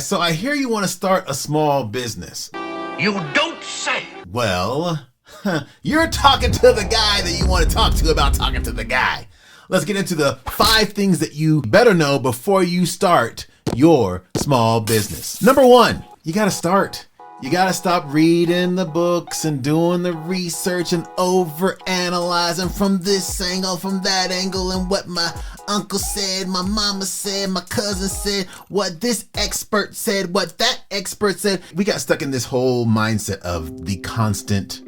So I hear you want to start a small business. You don't say. Well, you're talking to the guy that you want to talk to about talking to the guy. Let's get into the 5 things that you better know before you start your small business. Number 1, you got to start. You got to stop reading the books and doing the research and over-analyzing from this angle, from that angle, and what my uncle said, my mama said, my cousin said, what this expert said, what that expert said. We got stuck in this whole mindset of the constant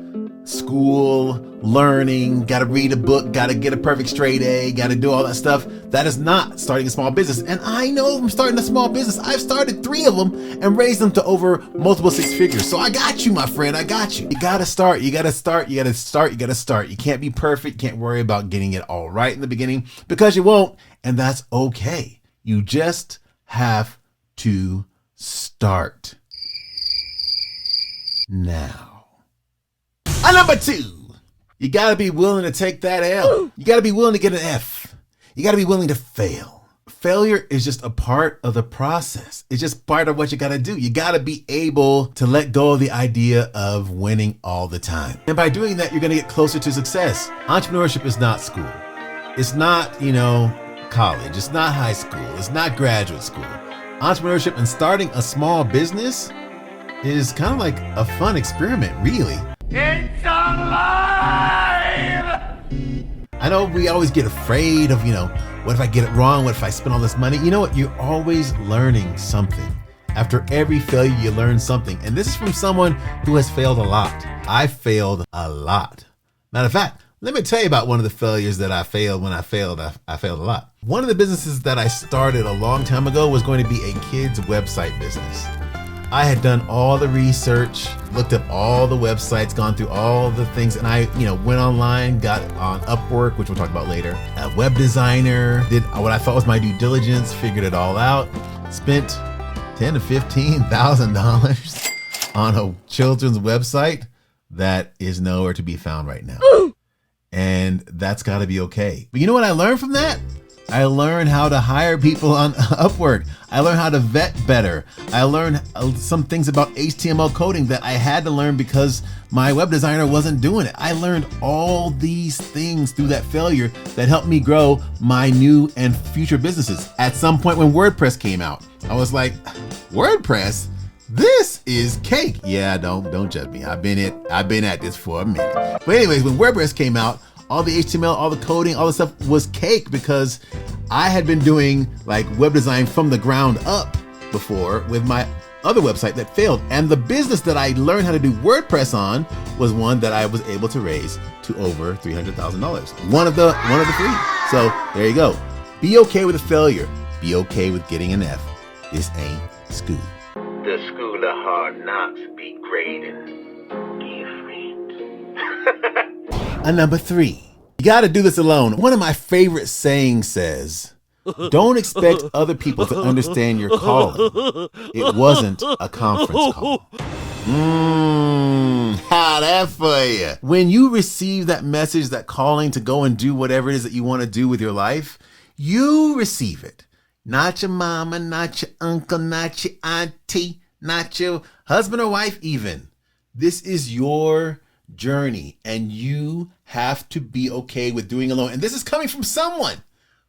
school, learning, got to read a book, got to get a perfect straight A, got to do all that stuff. That is not starting a small business. And I know from starting a small business, I've started 3 of them and raised them to over multiple 6 figures. So I got you, my friend. I got you. You got to start. You got to start. You got to start. You got to start. You can't be perfect. Can't worry about getting it all right in the beginning because you won't. And that's okay. You just have to start now. And number 2, you got to be willing to take that L. You got to be willing to get an F. You got to be willing to fail. Failure is just a part of the process. It's just part of what you got to do. You got to be able to let go of the idea of winning all the time. And by doing that, you're going to get closer to success. Entrepreneurship is not school. It's not, college. It's not high school. It's not graduate school. Entrepreneurship and starting a small business is kind of like a fun experiment, really. It's alive! I know we always get afraid of, what if I get it wrong? What if I spend all this money? You know what? You're always learning something. After every failure, you learn something. And this is from someone who has failed a lot. I failed a lot. Matter of fact, let me tell you about one of the failures that I failed. When I failed a lot. One of the businesses that I started a long time ago was going to be a kids website business. I had done all the research, looked up all the websites, gone through all the things, and I, went online, got on Upwork, which we'll talk about later, a web designer, did what I thought was my due diligence, figured it all out, spent $10,000 to $15,000 on a children's website that is nowhere to be found right now. And that's got to be okay. But you know what I learned from that? I learned how to hire people on Upwork. I learned how to vet better. I learned some things about HTML coding that I had to learn because my web designer wasn't doing it. I learned all these things through that failure that helped me grow my new and future businesses. At some point when WordPress came out, I was like, WordPress? This is cake. Yeah, don't judge me. I've been at this for a minute. But anyways, when WordPress came out, all the HTML, all the coding, all the stuff was cake because I had been doing like web design from the ground up before with my other website that failed. And the business that I learned how to do WordPress on was one that I was able to raise to over $300,000. One of the 3. So there you go. Be okay with a failure. Be okay with getting an F. This ain't school. The school of hard knocks be great and different. And number 3, you got to do this alone. One of my favorite sayings says, don't expect other people to understand your calling. It wasn't a conference call. How that for you? When you receive that message, that calling to go and do whatever it is that you want to do with your life, you receive it. Not your mama, not your uncle, not your auntie, not your husband or wife even. This is your journey and you have to be okay with doing alone. And this is coming from someone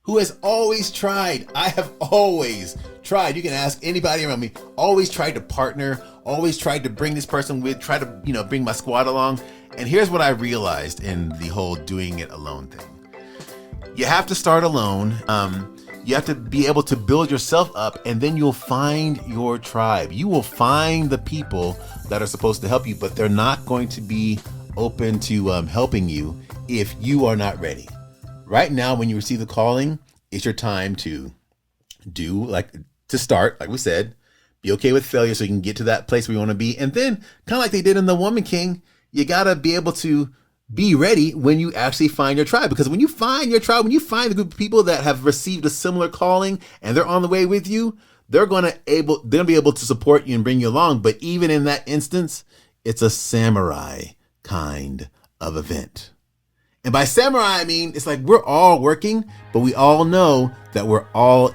who has always tried. I have always tried. You can ask anybody around me. Always tried to partner, always tried to bring this person with, try to, bring my squad along. And here's what I realized in the whole doing it alone thing. You have to start alone. You have to be able to build yourself up, and then you'll find your tribe. You will find the people that are supposed to help you, but they're not going to be open to helping you if you are not ready. Right now, when you receive the calling, it's your time to start, like we said, be okay with failure so you can get to that place where you want to be. And then, kind of like they did in The Woman King, you got to be able to be ready when you actually find your tribe. Because when you find your tribe, when you find a group of people that have received a similar calling and they're on the way with you, they're going to be able to support you and bring you along. But even in that instance, it's a samurai kind of event. And by samurai, I mean, it's like we're all working, but we all know that we're all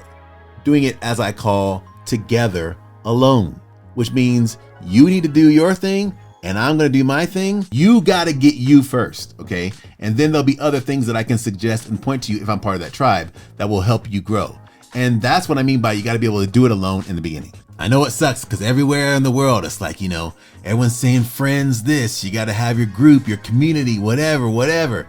doing it, as I call, together alone, which means you need to do your thing and I'm going to do my thing. You got to get you first, okay? And then there'll be other things that I can suggest and point to you if I'm part of that tribe that will help you grow. And that's what I mean by you got to be able to do it alone in the beginning. I know it sucks because everywhere in the world, it's like, you know, everyone's saying friends this, you got to have your group, your community, whatever.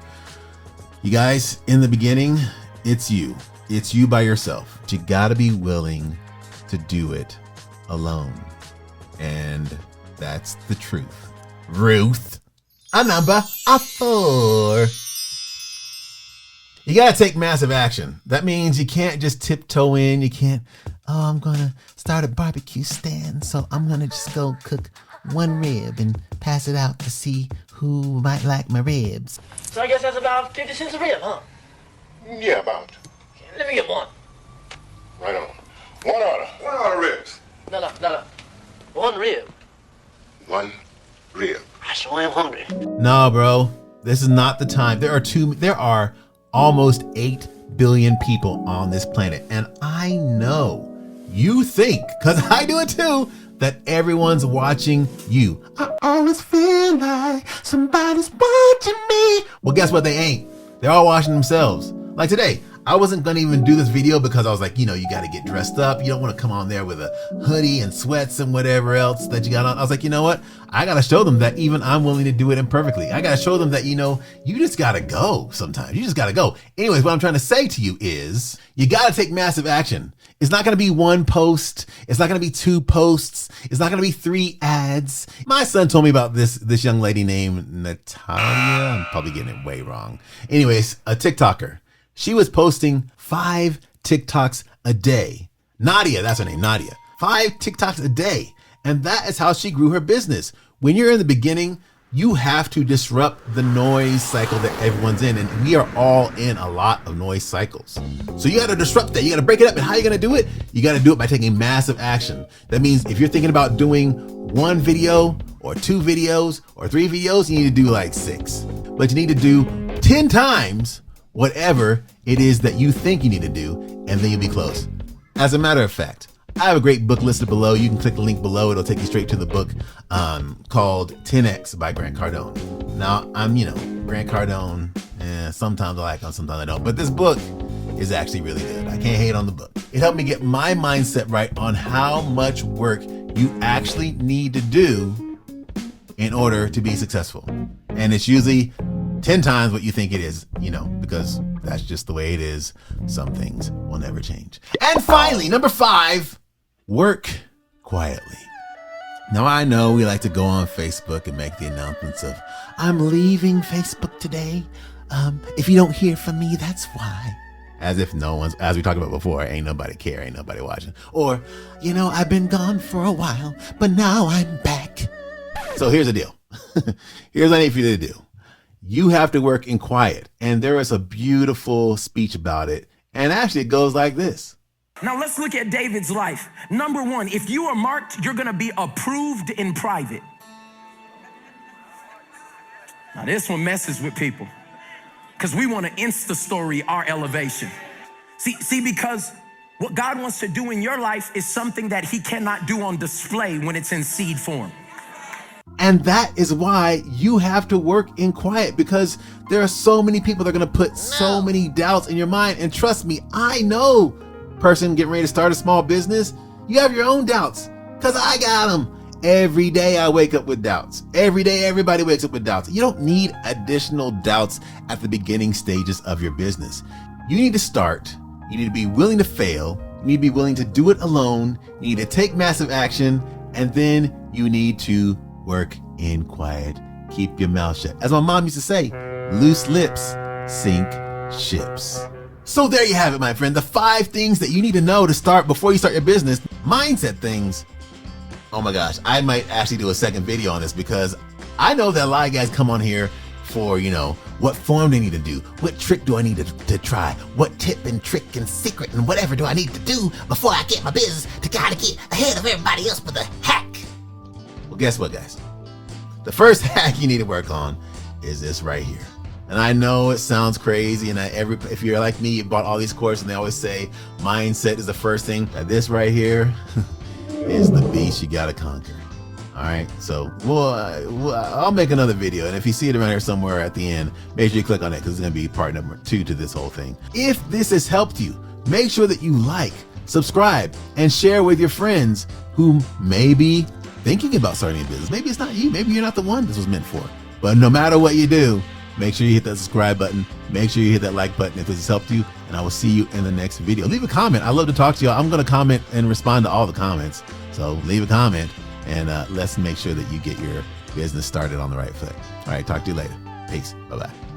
You guys, in the beginning, it's you. It's you by yourself. But you got to be willing to do it alone. And that's the truth. Ruth, a number of 4. You got to take massive action. That means you can't just tiptoe in. You can't, I'm going to start a barbecue stand, so I'm going to just go cook 1 rib and pass it out to see who might like my ribs. So I guess that's about 50 cents a rib, huh? Yeah, about. Let me get one. Right on. One order ribs. No. 1 rib. 1 rib. I sure am hungry. No, bro, this is not the time. There are almost 8 billion people on this planet. And I know you think, because I do it too, that everyone's watching you. I always feel like somebody's watching me. Well, guess what? They ain't. They're all watching themselves. Like today, I wasn't gonna even do this video because I was like, you know, you gotta get dressed up. You don't wanna come on there with a hoodie and sweats and whatever else that you got on. I was like, you know what? I gotta show them that even I'm willing to do it imperfectly. I gotta show them that, you know, you just gotta go sometimes. You just gotta go. Anyways, what I'm trying to say to you is you gotta take massive action. It's not gonna be 1 post. It's not gonna be 2 posts. It's not gonna be 3 ads. My son told me about this young lady named Natalia. I'm probably getting it way wrong. Anyways, a TikToker. She was posting 5 TikToks a day. Nadia, that's her name, Nadia. 5 TikToks a day. And that is how she grew her business. When you're in the beginning, you have to disrupt the noise cycle that everyone's in. And we are all in a lot of noise cycles. So you got to disrupt that. You got to break it up. And how are you going to do it? You got to do it by taking massive action. That means if you're thinking about doing 1 video or 2 videos or 3 videos, you need to do like 6. But you need to do 10 times whatever it is that you think you need to do, and then you'll be close. As a matter of fact, I have a great book listed below. You can click the link below. It'll take you straight to the book called 10X by Grant Cardone. Now, I'm, Grant Cardone, sometimes I like him, sometimes I don't. But this book is actually really good. I can't hate on the book. It helped me get my mindset right on how much work you actually need to do in order to be successful. And it's usually 10 times what you think it is, because that's just the way it is. Some things will never change. And finally, number 5, work quietly. Now, I know we like to go on Facebook and make the announcements of, I'm leaving Facebook today. If you don't hear from me, that's why. As if no one's, as we talked about before, ain't nobody care, ain't nobody watching. Or, I've been gone for a while, but now I'm back. So here's the deal. Here's what I need for you to do. You have to work in quiet. And there is a beautiful speech about it. And actually, it goes like this. Now let's look at David's life. Number 1, if you are marked, you're going to be approved in private. Now this one messes with people because we want to Insta story our elevation. See, because what God wants to do in your life is something that he cannot do on display when it's in seed form. And that is why you have to work in quiet, because there are so many people that are going to put so many doubts in your mind. And trust me, I know, person getting ready to start a small business, you have your own doubts, because I got them. Every day I wake up with doubts. Every day everybody wakes up with doubts. You don't need additional doubts at the beginning stages of your business. You need to start. You need to be willing to fail. You need to be willing to do it alone. You need to take massive action. And then you need to work in quiet. Keep your mouth shut. As my mom used to say, loose lips sink ships. So there you have it, my friend. The 5 things that you need to know to start before you start your business. Mindset things. Oh my gosh, I might actually do a second video on this, because I know that a lot of guys come on here for, what form they need to do. What trick do I need to try? What tip and trick and secret and whatever do I need to do before I get my business to kind of get ahead of everybody else with a hack? Well, guess what, guys? The first hack you need to work on is this right here. And I know it sounds crazy, and if you're like me, you bought all these courses and they always say mindset is the first thing. This right here, is the beast you gotta conquer. All right, so I'll make another video, and if you see it around here somewhere at the end, make sure you click on it because it's gonna be part number 2 to this whole thing. If this has helped you, make sure that you like, subscribe, and share with your friends who may be thinking about starting a business. Maybe it's not you, maybe you're not the one this was meant for. But no matter what you do, make sure you hit that subscribe button, make sure you hit that like button if this has helped you, and I will see you in the next video. Leave a comment. I love to talk to y'all. I'm gonna comment and respond to all the comments, so leave a comment. And let's make sure that you get your business started on the right foot. All right, talk to you later. Peace. Bye-bye.